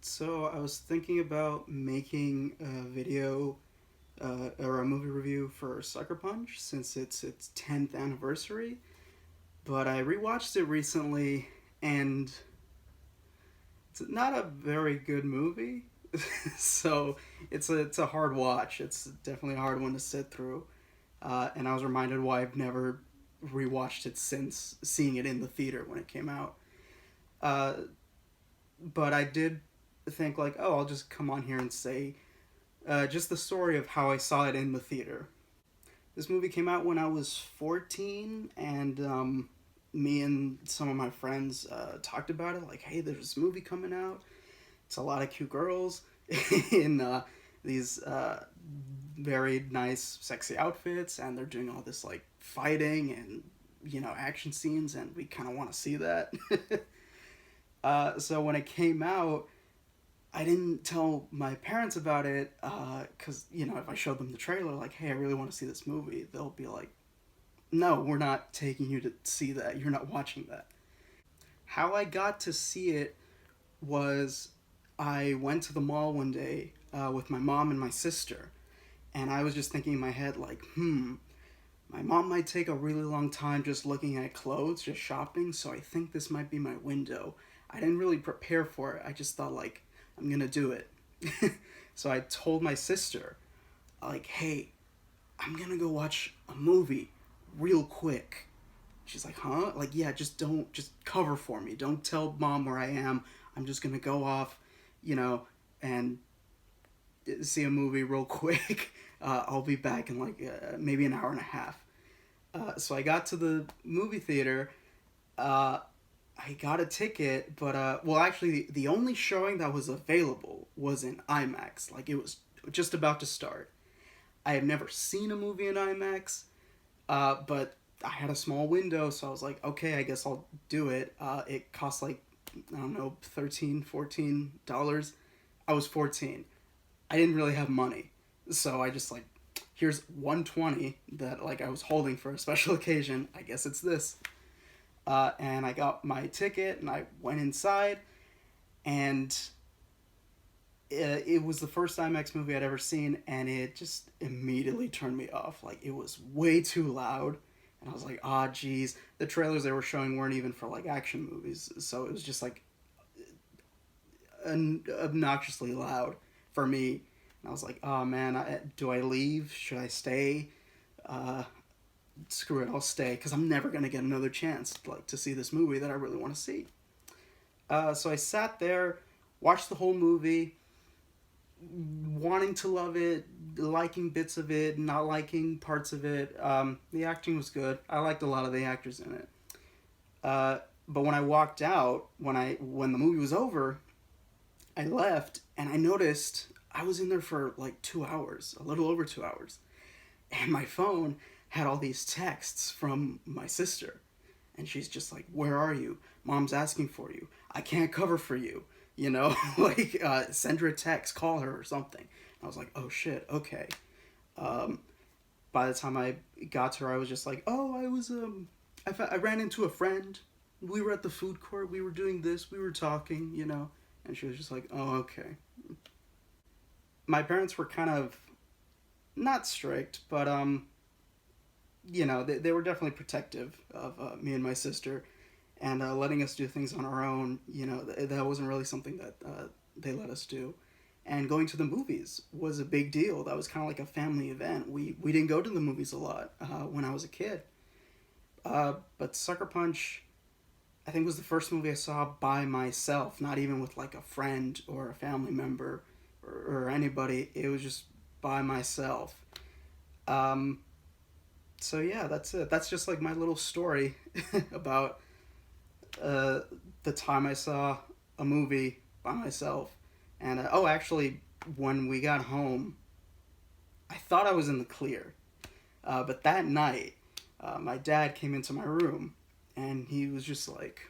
So I was thinking about making a video or a movie review for Sucker Punch since it's its 10th anniversary, but I rewatched it recently and it's not a very good movie. So it's a hard watch. It's definitely a hard one to sit through. And I was reminded why I've never rewatched it since seeing it in the theater when it came out. Uh, but I did think like, oh, I'll just come on here and say just the story of how I saw it in the theater. This movie came out when I was 14, and me and some of my friends talked about it. Like, hey, there's this movie coming out. It's a lot of cute girls in these very nice, sexy outfits, and they're doing all this like fighting and action scenes, and we kind of want to see that. So when it came out, I didn't tell my parents about it because if I showed them the trailer, like, hey, I really want to see this movie, they'll be like, no, we're not taking you to see that. You're not watching that. How I got to see it was I went to the mall one day with my mom and my sister, and I was just thinking in my head, like, my mom might take a really long time just looking at clothes, just shopping, so I think this might be my window. I didn't really prepare for it. I just thought, like, I'm gonna do it. So I told my sister, like, hey, I'm gonna go watch a movie real quick. She's like, huh? Like, yeah, just cover for me. Don't tell mom where I am. I'm just gonna go off, you know, and see a movie real quick. I'll be back in like maybe an hour and a half. So I got to the movie theater. I got a ticket, but well, actually, the only showing that was available was in IMAX. Like, it was just about to start. I have never seen a movie in IMAX, but I had a small window, so I was like, okay, I guess I'll do it. It cost like, I don't know, $13, $14. I was 14. I didn't really have money, so I just like, here's 120 that like I was holding for a special occasion. I guess it's this. And I got my ticket and I went inside, and it was the first IMAX movie I'd ever seen, and it just immediately turned me off. Like, it was way too loud, and I was like, ah, geez. The trailers they were showing weren't even for like action movies, so it was just like obnoxiously loud for me. And I was like, oh man, do I leave? Should I stay? Uh, Screw it, I'll stay because I'm never gonna get another chance like to see this movie that I really want to see. So I sat there, watched the whole movie, wanting to love it, liking bits of it, not liking parts of it. The acting was good. I liked a lot of the actors in it. But when I walked out, when the movie was over, I left and I noticed I was in there for like 2 hours, a little over 2 hours, and my phone had all these texts from my sister, and she's just like, where are you? Mom's asking for you. I can't cover for you. Like, send her a text, call her or something. I was like, oh shit, okay. um, by the time I got to her, I was just like, oh, I ran into a friend. We were at the food court, we were doing this, we were talking. And she was just like, oh, okay. My parents were kind of not strict, but they were definitely protective of me and my sister, and letting us do things on our own. That wasn't really something that they let us do. And going to the movies was a big deal. That was kind of like a family event. We didn't go to the movies a lot when I was a kid. But Sucker Punch, I think, was the first movie I saw by myself, not even with like a friend or a family member or anybody. It was just by myself. Um, so yeah, that's it. That's just like my little story about uh, the time I saw a movie by myself. And oh, actually, when we got home, I thought I was in the clear. But that night, my dad came into my room, and he was just like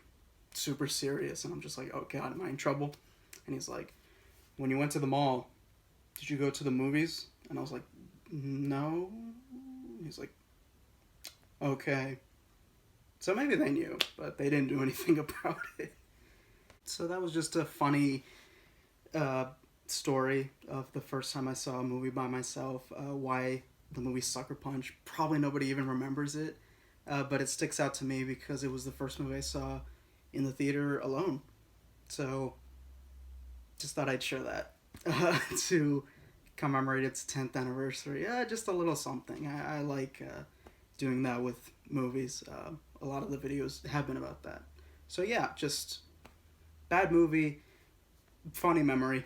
super serious. And I'm just like, oh God, am I in trouble? And he's like, when you went to the mall, did you go to the movies? And I was like, no. He's like, okay. So maybe they knew, but they didn't do anything about it. So that was just a funny uh, story of the first time I saw a movie by myself. Why the movie Sucker Punch? Probably nobody even remembers it, but it sticks out to me because it was the first movie I saw in the theater alone. So just thought I'd share that to commemorate its 10th anniversary. Just a little something. I like doing that with movies. A lot of the videos have been about that. So yeah, just bad movie, funny memory.